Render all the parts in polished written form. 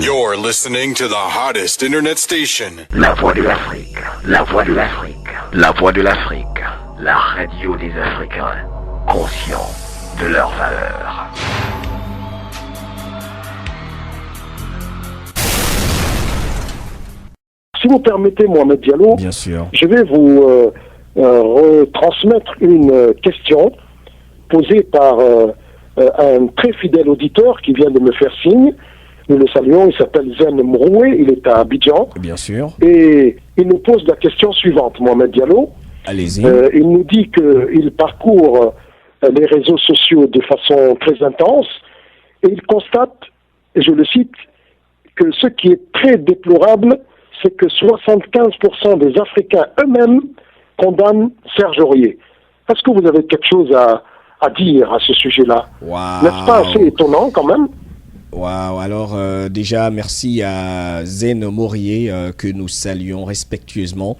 You're listening to the hottest internet station. La voix de l'Afrique, la voix de l'Afrique, la voix de l'Afrique, la radio des Africains, conscients de leurs valeurs. Si vous permettez, Mohamed Diallo, bien sûr, je vais vous retransmettre une question posée par un très fidèle auditeur qui vient de me faire signe. Nous le saluons, il s'appelle Zen Mroué, il est à Abidjan. Bien sûr. Et il nous pose la question suivante, Mohamed Diallo. Allez-y. Il nous dit qu'il parcourt les réseaux sociaux de façon très intense et il constate, et je le cite, que ce qui est très déplorable, c'est que 75% des Africains eux-mêmes condamnent Serge Aurier. Est-ce que vous avez quelque chose à dire à ce sujet-là? Wow. N'est-ce pas assez étonnant quand même? Waouh, alors déjà merci à Zen Morier que nous saluons respectueusement,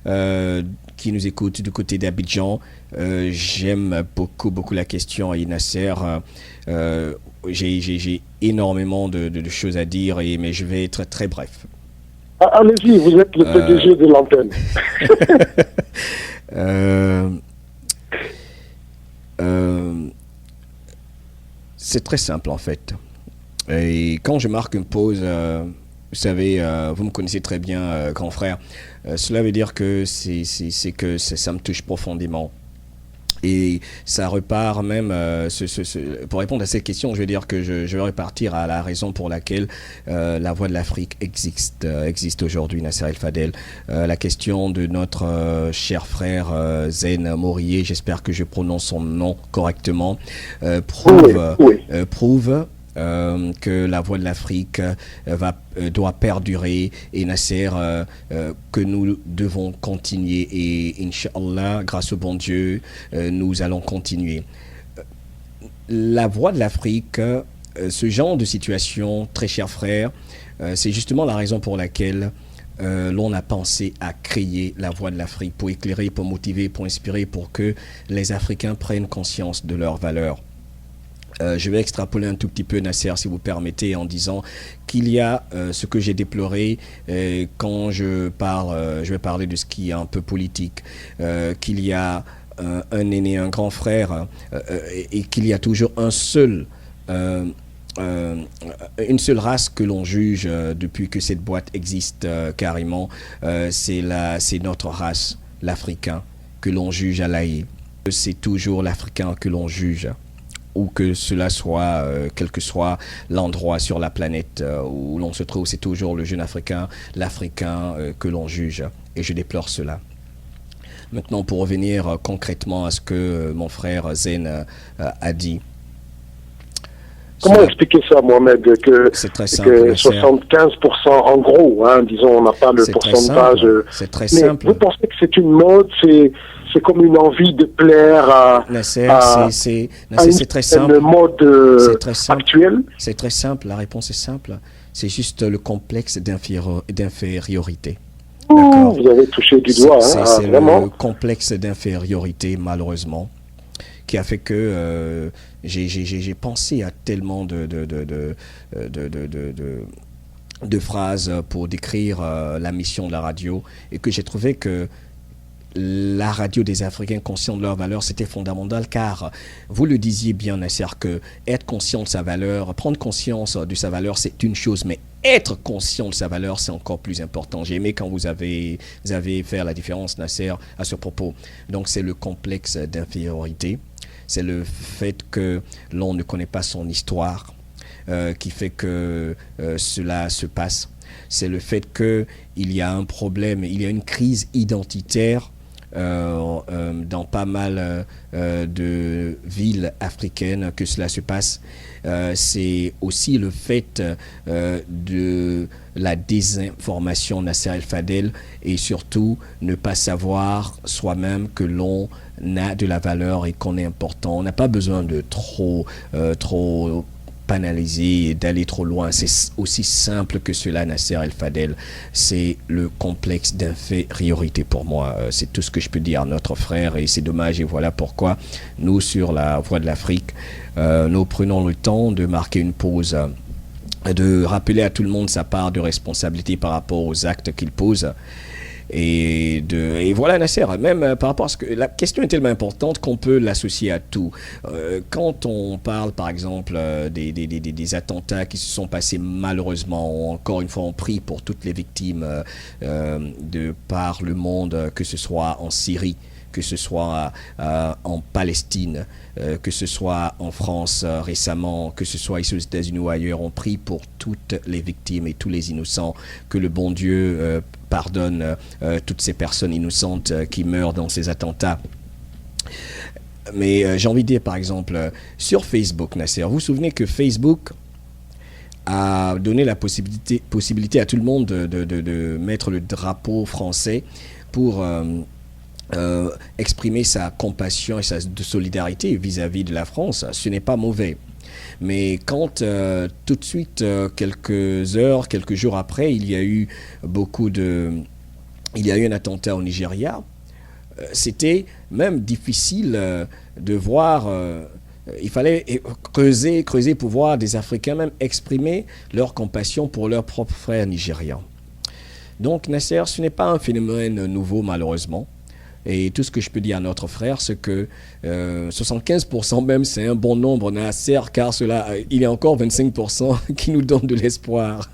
qui nous écoute du côté d'Abidjan. J'aime beaucoup la question et Nasser. J'ai énormément de choses à dire, mais je vais être très bref. Allez-y, vous êtes le PDG de l'antenne. C'est très simple en fait. Et quand je marque une pause, vous savez, vous me connaissez très bien, grand frère, cela veut dire que ça me touche profondément. Et ça repart même, pour répondre à cette question, je vais dire que je vais repartir à la raison pour laquelle la Voix de l'Afrique existe aujourd'hui, Nasser El Fadel. La question de notre cher frère Zen Morier, j'espère que je prononce son nom correctement, prouve que la Voix de l'Afrique doit perdurer et Nasser, que nous devons continuer et Inch'Allah, grâce au bon Dieu, nous allons continuer. La Voix de l'Afrique, ce genre de situation, très cher frère, c'est justement la raison pour laquelle l'on a pensé à créer la Voix de l'Afrique, pour éclairer, pour motiver, pour inspirer, pour que les Africains prennent conscience de leurs valeurs. Je vais extrapoler un tout petit peu, Nasser, si vous permettez, en disant qu'il y a ce que j'ai déploré quand je vais parler de ce qui est un peu politique, qu'il y a un aîné, un grand frère, et qu'il y a toujours une seule race que l'on juge depuis que cette boîte existe carrément, c'est notre race, l'Africain, que l'on juge à l'AE. C'est toujours l'Africain que l'on juge. Ou que cela soit, quel que soit l'endroit sur la planète où l'on se trouve, c'est toujours le jeune Africain, l'Africain que l'on juge. Et je déplore cela. Maintenant, pour revenir concrètement à ce que mon frère Zen a dit. Comment expliquer ça, Mohamed, c'est très simple, que 75% en gros, hein, disons, on n'a pas le pourcentage. C'est très simple. Vous pensez que c'est une mode, c'est comme une envie de plaire à Nasser, c'est très simple. Mode actuelle. C'est très simple, la réponse est simple. C'est juste le complexe d'infériorité. Vous avez touché du doigt. C'est le complexe d'infériorité, malheureusement, qui a fait que j'ai pensé à tellement de phrases pour décrire la mission de la radio et que j'ai trouvé que la radio des Africains conscients de leurs valeurs, c'était fondamental car vous le disiez bien, Nasser, que être conscient de sa valeur, prendre conscience de sa valeur, c'est une chose, mais être conscient de sa valeur, c'est encore plus important. J'ai aimé quand vous avez fait la différence, Nasser, à ce propos. Donc, c'est le complexe d'infériorité. C'est le fait que l'on ne connaît pas son histoire qui fait que cela se passe. C'est le fait qu'il y a un problème, il y a une crise identitaire dans pas mal de villes africaines que cela se passe. C'est aussi le fait de la désinformation, Nasser El Fadel, et surtout ne pas savoir soi-même que l'on a de la valeur et qu'on est important. On n'a pas besoin de trop banaliser et d'aller trop loin. C'est aussi simple que cela, Nasser El Fadel. C'est le complexe d'infériorité pour moi. C'est tout ce que je peux dire à notre frère et c'est dommage. Et voilà pourquoi nous, sur la Voix de l'Afrique, nous prenons le temps de marquer une pause de rappeler à tout le monde sa part de responsabilité par rapport aux actes qu'il pose. Et voilà, Nasser, même par rapport à ce que la question est tellement importante qu'on peut l'associer à tout. Quand on parle, par exemple, des attentats qui se sont passés malheureusement, encore une fois, on prie pour toutes les victimes de par le monde, que ce soit en Syrie, que ce soit en Palestine, que ce soit en France récemment, que ce soit ici aux États-Unis ou ailleurs. On prie pour toutes les victimes et tous les innocents, que le bon Dieu pardonne toutes ces personnes innocentes qui meurent dans ces attentats. Mais j'ai envie de dire, par exemple, sur Facebook, Nasser, vous vous souvenez que Facebook a donné la possibilité à tout le monde de mettre le drapeau français pour exprimer sa compassion et sa solidarité vis-à-vis de la France. Ce n'est pas mauvais. Mais quand tout de suite, quelques heures, quelques jours après, il y a eu un attentat au Nigeria, c'était même difficile de voir. Il fallait creuser pour voir des Africains même exprimer leur compassion pour leurs propres frères nigérians. Donc, Nasser, ce n'est pas un phénomène nouveau, malheureusement. Et tout ce que je peux dire à notre frère, c'est que 75% même, c'est un bon nombre, Nasser, car il y a encore 25% qui nous donnent de l'espoir.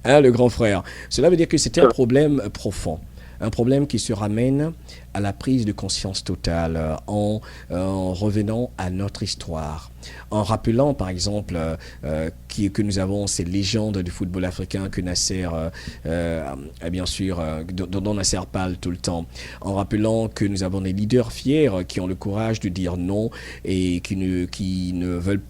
Hein, le grand frère. Cela veut dire que c'est un problème profond. Un problème qui se ramène à la prise de conscience totale en revenant à notre histoire, en rappelant par exemple que nous avons ces légendes du football africain que Nasser, bien sûr, dont Nasser parle tout le temps, en rappelant que nous avons des leaders fiers qui ont le courage de dire non et qui ne veulent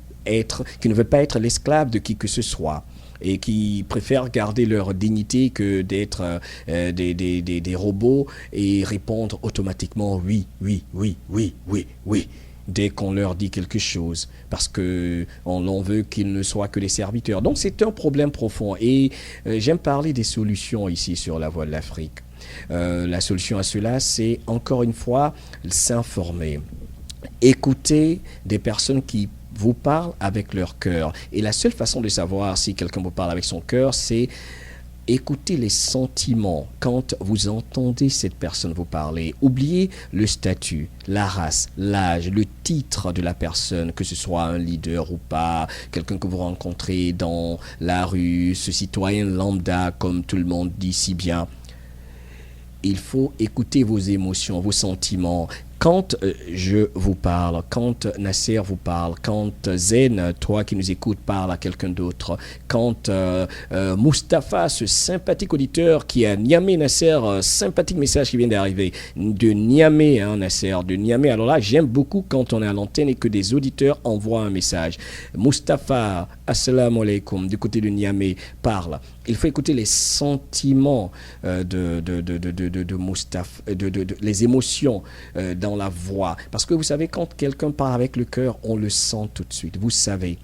pas être l'esclave de qui que ce soit, et qui préfèrent garder leur dignité que d'être des robots et répondre automatiquement oui, oui, oui, oui, oui, oui, dès qu'on leur dit quelque chose, parce qu'on en veut qu'ils ne soient que des serviteurs. Donc c'est un problème profond, et j'aime parler des solutions ici sur La Voix de l'Afrique. La solution à cela, c'est encore une fois s'informer, écouter des personnes qui vous parlent avec leur cœur. Et la seule façon de savoir si quelqu'un vous parle avec son cœur, c'est écouter les sentiments quand vous entendez cette personne vous parler. Oubliez le statut, la race, l'âge, le titre de la personne, que ce soit un leader ou pas, quelqu'un que vous rencontrez dans la rue, ce citoyen lambda, comme tout le monde dit si bien. Il faut écouter vos émotions, vos sentiments. Quand je vous parle, quand Nasser vous parle, quand Zen, toi qui nous écoutes, parle à quelqu'un d'autre, quand Mustapha, ce sympathique auditeur qui est à Niamey, Nasser, sympathique message qui vient d'arriver de Niamey, hein, Nasser, de Niamey. Alors là, j'aime beaucoup quand on est à l'antenne et que des auditeurs envoient un message. Mustapha, assalamu alaikum, du côté de Niamey, parle. Il faut écouter les sentiments de Mustapha, les émotions dans la voix. Parce que vous savez, quand quelqu'un parle avec le cœur, on le sent tout de suite. Vous savez.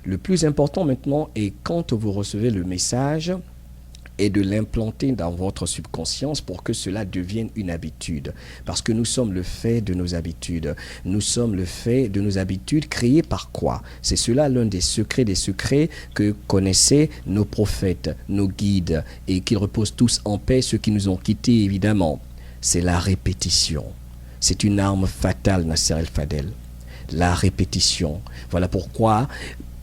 Le plus important maintenant est quand vous recevez le message, et de l'implanter dans votre subconscience pour que cela devienne une habitude. Parce que nous sommes le fait de nos habitudes. Nous sommes le fait de nos habitudes créées par quoi? C'est cela l'un des secrets que connaissaient nos prophètes, nos guides, et qu'ils reposent tous en paix, ceux qui nous ont quittés évidemment. C'est la répétition. C'est une arme fatale, Nasser El-Fadel. La répétition. Voilà pourquoi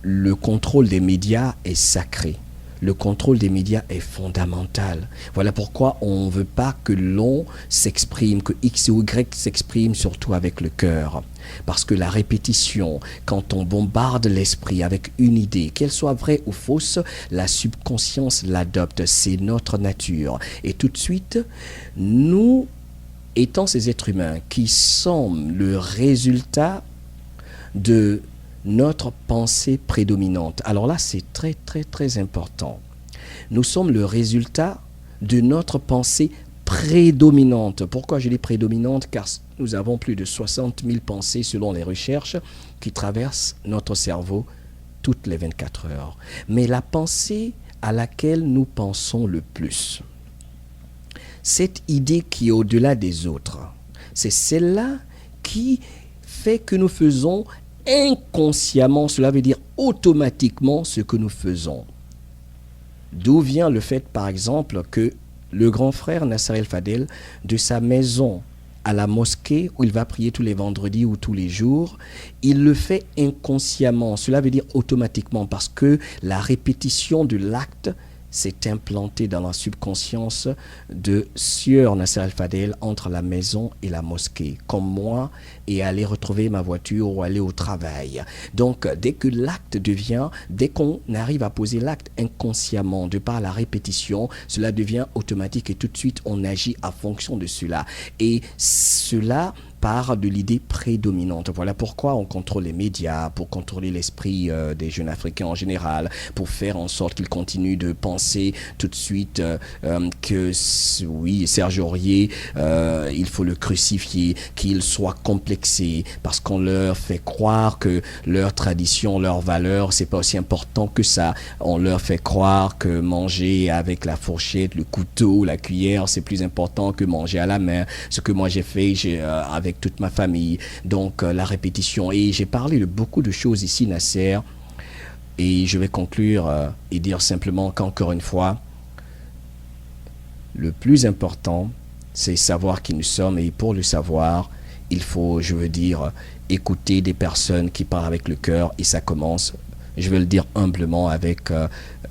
le contrôle des médias est sacré. Le contrôle des médias est fondamental. Voilà pourquoi on ne veut pas que l'on s'exprime, que X ou Y s'exprime, surtout avec le cœur. Parce que la répétition, quand on bombarde l'esprit avec une idée, qu'elle soit vraie ou fausse, la subconscience l'adopte. C'est notre nature. Et tout de suite, nous, étant ces êtres humains qui sommes le résultat de notre pensée prédominante. Alors là, c'est très, très, très important. Nous sommes le résultat de notre pensée prédominante. Pourquoi je dis prédominante? Car nous avons plus de 60 000 pensées selon les recherches qui traversent notre cerveau toutes les 24 heures. Mais la pensée à laquelle nous pensons le plus, cette idée qui est au-delà des autres, c'est celle-là qui fait que nous faisons inconsciemment, cela veut dire automatiquement ce que nous faisons. D'où vient le fait, par exemple, que le grand frère Nasser El-Fadel, de sa maison à la mosquée où il va prier tous les vendredis ou tous les jours, il le fait inconsciemment. Cela veut dire automatiquement parce que la répétition de l'acte s'est implantée dans la subconscience de Sieur Nasser El-Fadel entre la maison et la mosquée, comme moi, et aller retrouver ma voiture ou aller au travail. Donc, dès que l'acte devient, dès qu'on arrive à poser l'acte inconsciemment, de par la répétition, cela devient automatique et tout de suite, on agit en fonction de cela. Et cela part de l'idée prédominante. Voilà pourquoi on contrôle les médias, pour contrôler l'esprit des jeunes Africains en général, pour faire en sorte qu'ils continuent de penser tout de suite que oui, Serge Aurier, il faut le crucifier, qu'il soit complexé, parce qu'on leur fait croire que leur tradition, leurs valeurs, c'est pas aussi important que ça. On leur fait croire que manger avec la fourchette, le couteau, la cuillère, c'est plus important que manger à la main. Ce que moi j'ai fait avec toute ma famille. Donc la répétition. Et j'ai parlé de beaucoup de choses ici, Nasser. Et je vais conclure et dire simplement qu'encore une fois, le plus important, c'est savoir qui nous sommes. Et pour le savoir, il faut, je veux dire, écouter des personnes qui parlent avec le cœur. Et ça commence, je vais le dire humblement, avec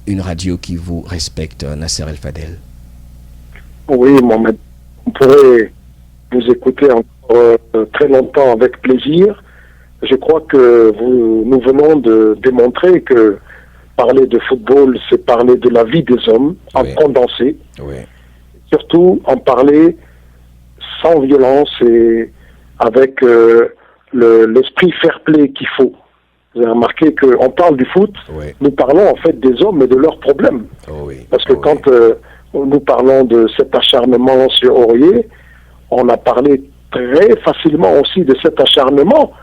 une radio qui vous respecte, Nasser El-Fadel. Oui, Mohamed, on pourrait vous écouter encore très longtemps avec plaisir. Je crois que nous venons de démontrer que parler de football, c'est parler de la vie des hommes, en condensé. Oui. Surtout en parler sans violence et avec l'esprit fair-play qu'il faut. Vous avez remarqué qu'on parle du foot, nous parlons en fait des hommes et de leurs problèmes. Parce que quand nous parlons de cet acharnement sur Aurier, on a parlé très facilement aussi de cet acharnement,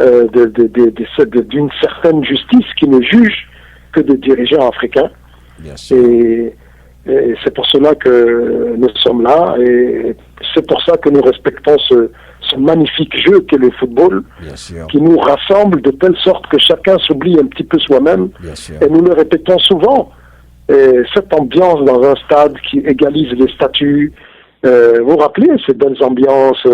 d'une certaine justice qui ne juge que des dirigeants africains. Bien sûr. Et c'est pour cela que nous sommes là, et c'est pour ça que nous respectons ce magnifique jeu qu'est le football, qui nous rassemble de telle sorte que chacun s'oublie un petit peu soi-même, et nous le répétons souvent. Et cette ambiance dans un stade qui égalise les statuts, vous vous rappelez ces belles ambiances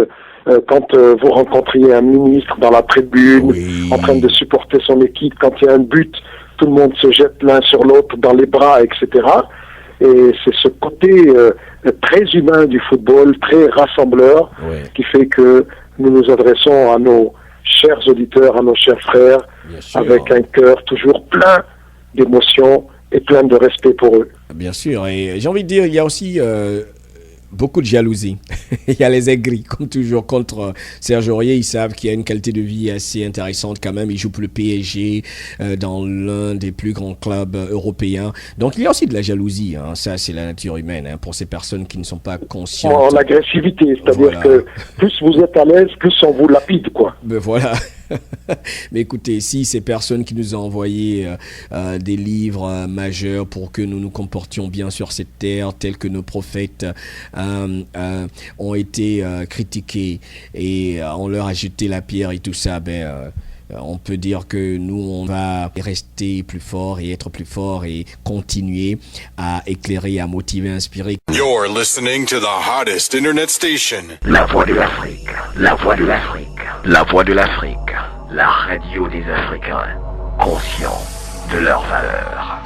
quand vous rencontriez un ministre dans la tribune en train de supporter son équipe, quand il y a un but, tout le monde se jette l'un sur l'autre dans les bras, etc. Et c'est ce côté très humain du football, très rassembleur, qui fait que nous nous adressons à nos chers auditeurs, à nos chers frères, avec un cœur toujours plein d'émotions et plein de respect pour eux. Bien sûr, et j'ai envie de dire, il y a aussi beaucoup de jalousie. Il y a les aigris, comme toujours, contre Serge Aurier. Ils savent qu'il y a une qualité de vie assez intéressante quand même. Il joue pour le PSG dans l'un des plus grands clubs européens. Donc il y a aussi de la jalousie. Hein. Ça, c'est la nature humaine. Hein, pour ces personnes qui ne sont pas conscientes. En agressivité, c'est-à-dire que plus vous êtes à l'aise, plus on vous lapide, quoi. Ben voilà. Mais écoutez, si ces personnes qui nous ont envoyé des livres majeurs pour que nous nous comportions bien sur cette terre, tels que nos prophètes ont été critiqués et on leur a jeté la pierre et tout ça, on peut dire que nous, on va rester plus fort et être plus fort et continuer à éclairer, à motiver, à inspirer. You're listening to the hottest internet station. La voix de l'Afrique, la voix de l'Afrique, la voix de l'Afrique, la radio des Africains, conscients de leurs valeurs.